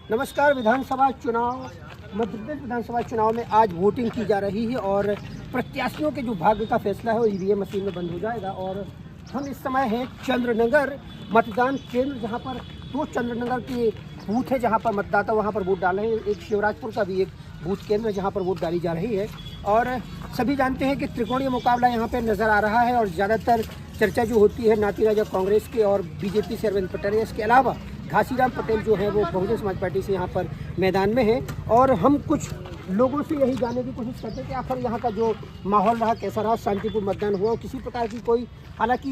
नमस्कार। विधानसभा चुनाव, मध्य प्रदेश विधानसभा चुनाव में आज वोटिंग की जा रही है और प्रत्याशियों के जो भाग्य का फैसला है वो ईवीएम मशीन में बंद हो जाएगा। और हम इस समय हैं चंद्रनगर मतदान केंद्र, जहां पर दो चंद्रनगर के बूथ है जहां पर मतदाता वहां पर वोट डाल रहे हैं। एक शिवराजपुर का भी एक बूथ केंद्र है जहां पर वोट डाली जा रही है। और सभी जानते हैं कि त्रिकोणीय मुकाबला यहाँ पर नज़र आ रहा है और ज़्यादातर चर्चा जो होती है नाती राजा कांग्रेस के और बीजेपी से अरविंद पटेल। इसके अलावा घासीराम पटेल जो है वो बहुजन समाज पार्टी से यहाँ पर मैदान में है। और हम कुछ लोगों से यही जानने की कोशिश करते हैं कि आखिर यहाँ का जो माहौल रहा कैसा रहा, शांतिपूर्ण मतदान हुआ, किसी प्रकार की कोई हालांकि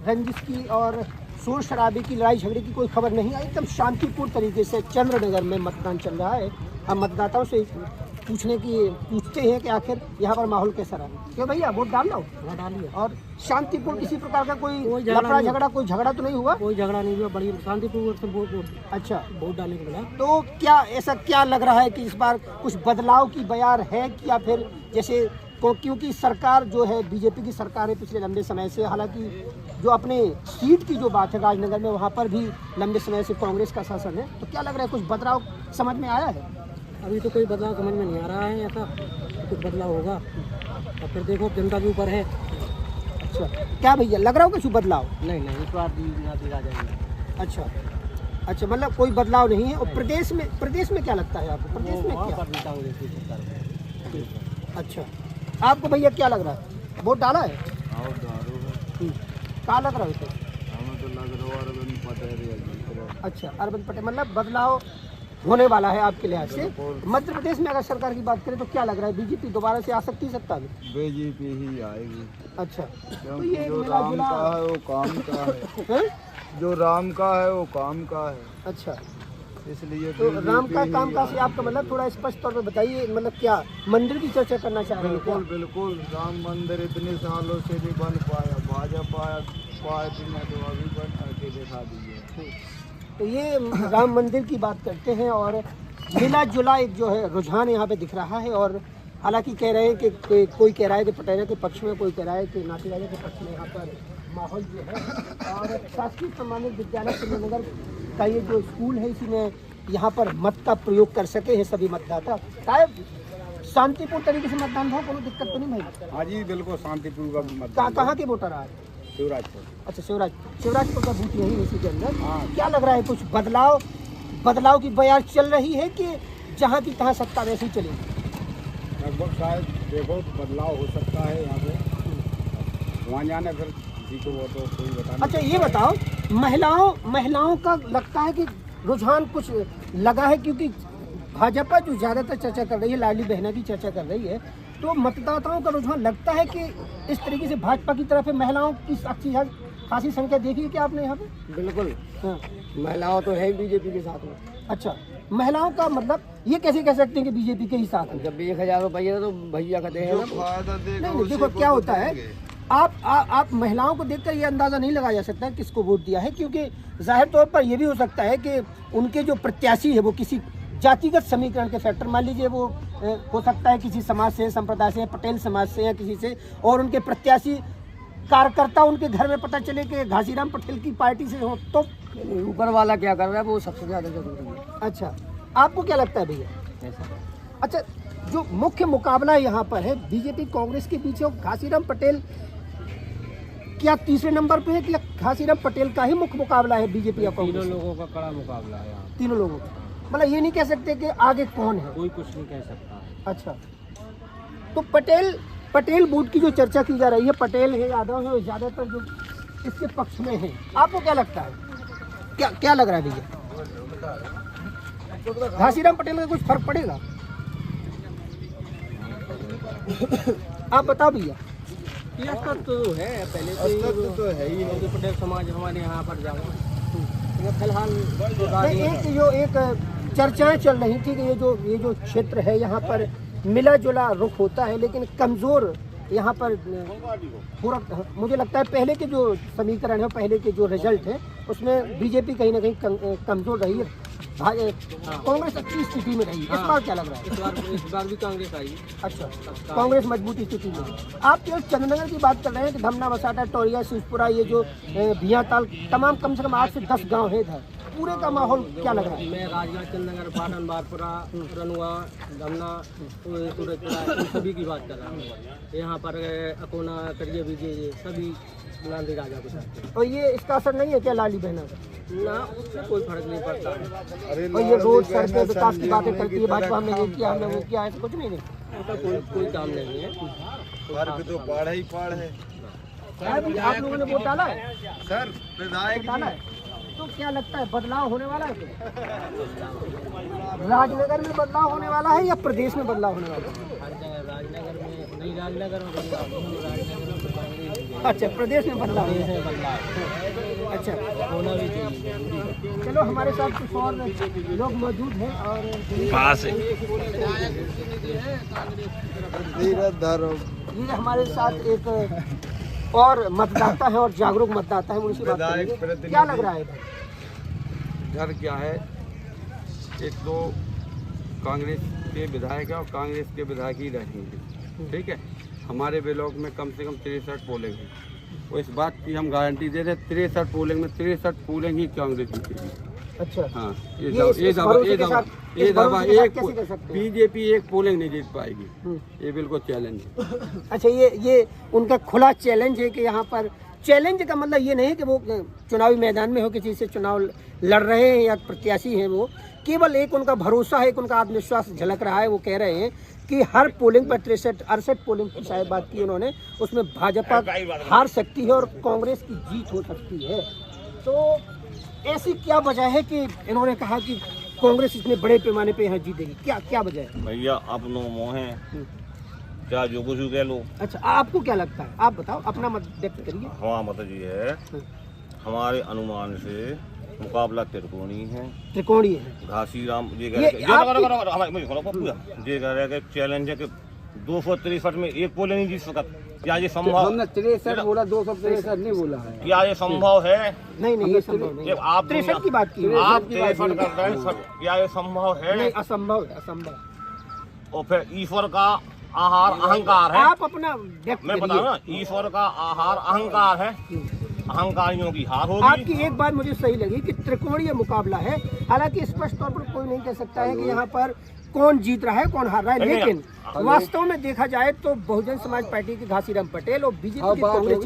रंजिश की और शोर शराबे की लड़ाई झगड़े की कोई खबर नहीं आई। एकदम शांतिपूर्ण तरीके से चंद्रनगर में मतदान चल रहा है। हम मतदाताओं से पूछते हैं कि आखिर यहाँ पर माहौल कैसा रहा। क्यों भैया वोट डाल लो? डालिए। और शांतिपूर्ण किसी प्रकार का कोई लफड़ा झगड़ा, कोई झगड़ा तो नहीं हुआ? कोई झगड़ा नहीं हुआ, बड़ी शांतिपूर्ण से वोट। अच्छा, वोट डालने के बाद तो क्या ऐसा क्या लग रहा है कि इस बार कुछ बदलाव की बयार है कि या फिर जैसे क्योंकि सरकार जो है बीजेपी की सरकार है पिछले लंबे समय से, हालांकि जो अपने सीट की जो बात है राजनगर में वहाँ पर भी लंबे समय से कांग्रेस का शासन है, तो क्या लग रहा है कुछ बदलाव समझ में आया है? अभी तो कोई बदलाव समझ में नहीं आ रहा है, ऐसा कुछ बदलाव होगा और फिर देखो जनता के ऊपर है। अच्छा, क्या भैया लग रहा हो कुछ बदलाव? नहीं इस बार भी। अच्छा, मतलब कोई बदलाव नहीं है। और प्रदेश में क्या लगता है आपको? प्रदेश में क्या? अच्छा, आपको भैया क्या लग रहा है? वोट डाला है? कहाँ लग रहा है? अच्छा, अरविंद पटेल, मतलब बदलाव होने वाला है आपके लिहाज से। मध्य प्रदेश में अगर सरकार की बात करें तो क्या लग रहा है, बीजेपी दोबारा से आ सकती है सत्ता में? बीजेपी ही आएगी। अच्छा, तो ये जो राम का है वो काम का है। जो राम का है वो काम का है। अच्छा, इसलिए तो राम का काम का से आपका मतलब थोड़ा स्पष्ट तौर पर बताइए, मतलब क्या मंदिर की चर्चा करना चाह रहे हैं? बिल्कुल राम मंदिर इतने सालों से नहीं बन पाया, भाजपा पार्टी ने तो अभी बना के दिखा दीजिए। तो ये राम मंदिर की बात करते हैं और मिला जुला एक जो है रुझान यहाँ पे दिख रहा है। और हालांकि कह रहे हैं कि कोई कह रहा है कि पटेल के पक्ष में, कोई कह रहा है कि नाती राजा के पक्ष में यहाँ पर माहौल जो है। और शासकीय सम्मानित विद्यालय चंद्रनगर का ये जो स्कूल है इसी में यहाँ पर मत का प्रयोग कर सके हैं सभी मतदाता। शायद शांतिपूर्ण तरीके से मतदान हो, कोई दिक्कत तो नहीं भाई? हाँ जी बिल्कुल शांतिपूर्ण मतदान। कहाँ के वोटर आ रहे हैं? शिवराजपुर। अच्छा, शिवराजपुर का बूथ यही इसी के अंदर। क्या लग रहा है कुछ बदलाव की बयार चल रही है कि जहाँ की तहाँ सत्ता वैसे ही चलेगी? लगभग शायद देखो बदलाव हो सकता है यहाँ पे। वहाँ जाने फिर किसी को वो तो कोई बता। अच्छा, ये बताओ, महिलाओं का लगता है कि रुझान कुछ लगा है, क्योंकि भाजपा जो ज़्यादातर चर्चा कर रही है, लाडली बहना की चर्चा कर रही है, तो मतदाताओं का रुझान लगता है कि इस तरीके से भाजपा की तरफ है। महिलाओं की अच्छी खासी संख्या देखी है क्या आपने यहाँ पे? बिल्कुल, हाँ, महिलाओं तो है बीजेपी के साथ में। अच्छा, महिलाओं का मतलब ये कैसे कह सकते हैं कि बीजेपी के ही साथ है? जब 1000 रुपये तो भैया कहते हैं नहीं, देखो क्या होता है, आप महिलाओं को देखकर ये अंदाज़ा नहीं लगाया जा सकता किसको वोट दिया है, क्योंकि जाहिर तौर पर यह भी हो सकता है कि उनके जो प्रत्याशी है वो किसी जातिगत समीकरण के फैक्टर, मान लीजिए वो हो सकता है किसी समाज से, संप्रदाय से, पटेल समाज से या किसी से, और उनके प्रत्याशी कार्यकर्ता उनके घर में पता चले कि घासीराम पटेल की पार्टी से हो, तो ऊपर वाला क्या कर रहा है वो सबसे ज़्यादा जरूरी है। अच्छा, आपको क्या लगता है भैया? अच्छा, जो मुख्य मुकाबला यहाँ पर है बीजेपी कांग्रेस के पीछे, घासीराम पटेल क्या तीसरे नंबर पे है कि घासीराम पटेल का ही मुख्य मुकाबला है बीजेपी या कांग्रेस? तीनों लोगों का कड़ा मुकाबला है यहाँ। तीनों लोगों का, मतलब ये नहीं कह सकते कि आगे कौन है, कोई कुछ नहीं कह सकता। अच्छा, तो पटेल बूथ की जो चर्चा की जा रही है, पटेल है, यादव है, ज़्यादातर जो इसके पक्ष में है, आपको क्या लगता है? क्या लग रहा है भैया? घासीराम पटेल का कुछ फर्क पड़ेगा? आप बताओ भैया। तो है पहले तो है ही, पटेल समाज हमारे यहाँ पर जाओ फिलहाल। एक चर्चाएं चल रही थी कि ये जो क्षेत्र है यहाँ पर मिला जुला रुख होता है, लेकिन कमज़ोर यहाँ पर पूरा, मुझे लगता है पहले के जो समीकरण है, पहले के जो रिजल्ट है उसमें बीजेपी कहीं ना कहीं कमज़ोर रही है, कांग्रेस अच्छी स्थिति में रही। इस बार क्या लग रहा है? इस बार भी कांग्रेस आई। अच्छा, कांग्रेस मजबूत स्थिति में। आप केवल चंद्रनगर की बात कर रहे हैं कि धमना, मसाटा, टोरिया, शिवपुरा, ये जो भियाताल, तमाम कम से कम 8 से 10 गाँव है इधर, पूरे का माहौल क्या लग रहा है? मैं राजगढ़, चंदनगर, पाटन, बारपुरा, रनुआ, धमना, सूरजपुरा, इन सभी की बात कर रहा हूँ। यहाँ पर अकोना, करिए बीजे सभी लाली राजा को चाहते हैं। और ये इसका असर नहीं है क्या लाली बहना का? ना, उससे कोई फर्क नहीं पड़ता है। और ये रोड सड़कें विकास की बातें करती है, भाजपा हमने ये किया, हमने वो किया, ऐसा कुछ नहीं है। उसका कोई काम नहीं है। तो पाड़ ही पाड़ है आप लोगों ने वोट डाला है? सर, विधायक डाला है तो क्या लगता है बदलाव होने वाला है? राजनगर में बदलाव होने वाला है या प्रदेश में बदलाव होने वाला है? हर जगह राजनगर में नहीं, राजनगर में बदलाव नहीं, राजनगर में तो कांग्रेस ही है। अच्छा, प्रदेश में बदलाव प्रदेश है। में बदलाव अच्छा, होना भी चाहिए। चलो हमारे साथ कुछ और लोग मौजूद हैं और धीरज धरो। ये हमारे साथ एक और मतदाता है और जागरूक मतदाता है, उनसे बात करेंगे। क्या लग रहा है? डर क्या है, एक तो कांग्रेस के विधायक है और कांग्रेस के विधायक ही रहेंगे, ठीक है। हमारे ब्लॉक में कम से कम 63 पोलिंग है, और इस बात की हम गारंटी दे रहे हैं 63 पोलिंग में 63 पोलिंग ही कांग्रेस जीतेगी। अच्छा, हाँ, ये दावा एक कैसे कर सकते हैं? बीजेपी एक पोलिंग नहीं जीत पाएगी, ये बिल्कुल चैलेंज है। अच्छा, ये उनका खुला चैलेंज है कि यहाँ पर चैलेंज का मतलब ये नहीं कि वो चुनावी मैदान में हो, किसी से चुनाव लड़ रहे हैं या प्रत्याशी हैं, वो केवल एक उनका भरोसा है, एक उनका आत्मविश्वास झलक रहा है। वो कह रहे हैं कि हर पोलिंग पर 63-68 पोलिंग की शायद बात की उन्होंने, उसमें भाजपा हार सकती है और कांग्रेस की जीत हो सकती है। तो ऐसी क्या वजह है कि इन्होंने कहा कि कांग्रेस इतने बड़े पैमाने पे यहाँ जीतेगी? क्या वजह है? भैया आप नो मोह हैं, क्या जो कुछ कह लो। अच्छा, आपको क्या लगता है? आप बताओ, अपना मत व्यक्त करिए। हमारा मत ये है, हमारे अनुमान से मुकाबला त्रिकोणीय है। त्रिकोणीय है। घासीराम ये कह ये रहे हैं चैलेंज है कि 263 में एक पोलिंग नहीं जीत सकता। क्या ये संभव? हमने 63 बोला, 263 नहीं बोला है। क्या ये संभव है? नहीं, ये संभव नहीं है। आप 63 की बात की, आप 63 कर रहे हैं, क्या ये संभव है? नहीं, असंभव है, असंभव। और फिर ईश्वर का आहार अहंकार है। आप अपना व्यक्त मैं बता करिए। रहा हूँ, ईश्वर का आहार अहंकार है, अहंकारियों की हार होगी। आपकी एक बात मुझे सही लगी कि त्रिकोणीय मुकाबला है। हालांकि स्पष्ट तौर पर कोई नहीं कह सकता है कि यहाँ पर कौन जीत रहा है, कौन हार रहा है, लेकिन वास्तव में देखा जाए तो बहुजन समाज पार्टी के घासीराम पटेल और बीजेपी की कांग्रेस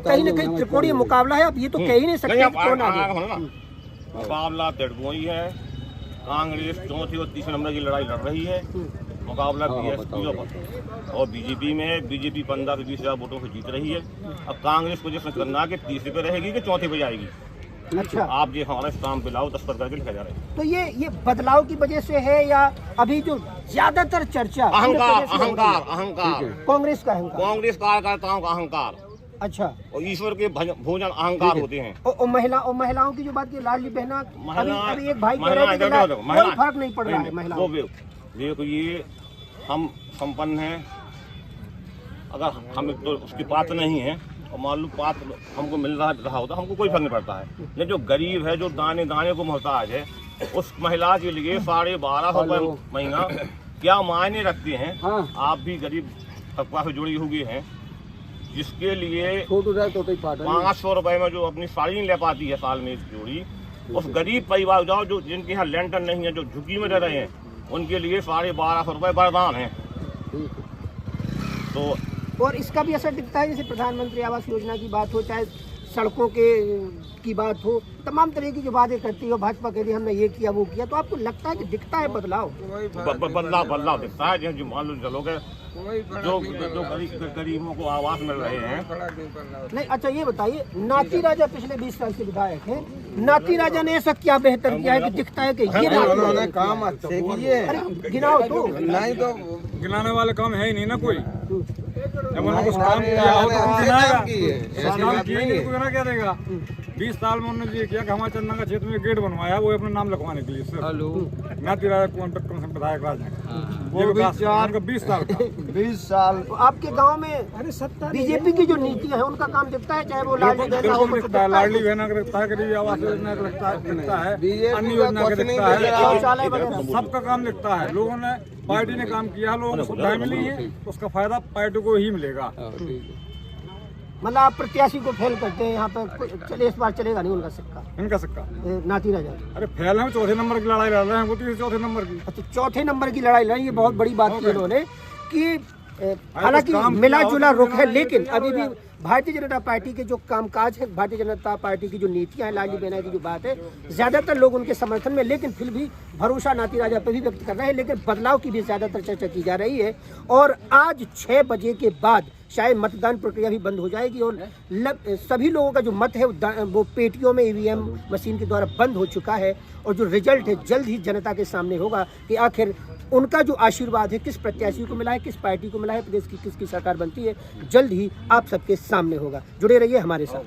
कहीं न कहीं त्रिकोणीय मुकाबला है। अब ये तो कह ही नहीं सकते कि कौन आगे। मुकाबला त्रिकोणीय है, कांग्रेस चौथी और तीसरे नंबर की लड़ाई लड़ रही है। मुकाबला बीएसपी और बीजेपी में है। बीजेपी 15 से 20 हजार वोटों से जीत रही है। अब कांग्रेस को जैसे करना है कि तीसरे पे रहेगी कि चौथे पे जाएगी। अच्छा, आप ये हमारे स्टाम्प पे लाओ, 10 पर करके लिखा जा रहा है। तो ये बदलाव की वजह से है या अभी जो ज्यादातर चर्चा अहंकार कांग्रेस का अहंकार? कांग्रेस कार्यकर्ताओं का अहंकार। अच्छा, और ईश्वर के भोजन अहंकार होते हैं। और महिलाओं की जो बात की, लाडली बहना, अभी एक भाई कह महिला- रहे हैं कि कोई फर्क नहीं पड़ रहा है महिलाओं। देखो ये हम संपन्न हैं, अगर हम तो उसके पात्र नहीं हैं और मान लो पात्र हमको मिल रहा होता, हमको कोई फर्क नहीं पड़ता है। लेकिन जो गरीब है, जो दाने दाने को मोहताज है, उस महिला के लिए 1250 रुपये महीना क्या मायने रखते हैं। आप भी गरीब तबका से जुड़ी हुई हैं, जिसके लिए 500 रुपये में जो अपनी साड़ी नहीं ले पाती है साल में एक जोड़ी, उस गरीब परिवार जाओ जो जिनके यहाँ लेंटर नहीं है, जो झुग्गी में रह रहे हैं, उनके लिए 1250 रुपये वरदान है। तो और इसका भी असर दिखता है, जैसे प्रधानमंत्री आवास योजना की बात हो, चाहे सड़कों की बात हो, तमाम तरह की जो बातें करती है भाजपा कह रही है हमने ये किया वो किया, तो आपको लगता है कि दिखता है बदलाव? बदलाव दिखता है। जो मान लो चलोगे, जो गरीबों को आवास मिल रहे हैं। नहीं, अच्छा ये बताइए, नाती राजा पिछले 20 साल से विधायक है, नाती राजा ने ऐसा क्या बेहतर किया है कि दिखता है कि ये उन्होंने काम अच्छे किए। अरे गिनाओ तो। नहीं तो गिनाने वाले काम है ही नहीं ना कोई। जब उन्होंने कुछ काम काम किया हो तो उनको गिनाएगा, काम किए किया नहीं तो गिना क्या देगा। 20 साल में उन्होंने ये किया कि हमारे चंदन का क्षेत्र में गेट बनवाया, वो अपना नाम लिखवाने के लिए सर। नाती राजा कॉन्ट्रैक्ट कम से विधायक राजा वो भी 20 साल का 20 साल। तो आपके गांव में बीजेपी की जो नीतियां हैं उनका काम दिखता है, चाहे वो लाडली बहना हो, बिल्कुल दिखता है। लाडली बहना का दिखता है, गरीबी आवास योजना का दिखता है, अन्य योजना का दिखता है, शौचालय वगैरह सबका काम दिखता है। लोगों ने, पार्टी ने काम किया, लोगों को सुविधाएं मिली है, उसका फायदा पार्टी को ही मिलेगा। मतलब आप प्रत्याशी को फेल करते हैं यहाँ पर चले, इस बार चलेगा नहीं उनका सिक्का, इनका सिक्का नाती राजा। अरे फैल है, चौथे नंबर की लड़ाई लड़ रहे हैं, वो तो चौथे नंबर की। अच्छा, चौथे नंबर की लड़ाई लड़ी, ये बहुत बड़ी बात की उन्होंने कि हालांकि मिला जुला रुख है, लेकिन अभी भी भारतीय जनता पार्टी के जो कामकाज है, भारतीय जनता पार्टी की जो नीतियां हैं, लालजी बेना की जो बात है, ज्यादातर लोग उनके समर्थन में, लेकिन फिर भी भरोसा नाती राजा पर भी व्यक्त कर रहे हैं। लेकिन बदलाव की भी ज्यादातर चर्चा की जा रही है और आज 6 बजे के बाद शायद मतदान प्रक्रिया भी बंद हो जाएगी और सभी लोगों का जो मत है वो पेटियों में ईवीएम मशीन के द्वारा बंद हो चुका है और जो रिजल्ट है जल्द ही जनता के सामने होगा कि आखिर उनका जो आशीर्वाद है किस प्रत्याशी को मिला है, किस पार्टी को मिला है, प्रदेश की किसकी सरकार बनती है, जल्द ही आप सबके सामने होगा। जुड़े रहिए हमारे साथ।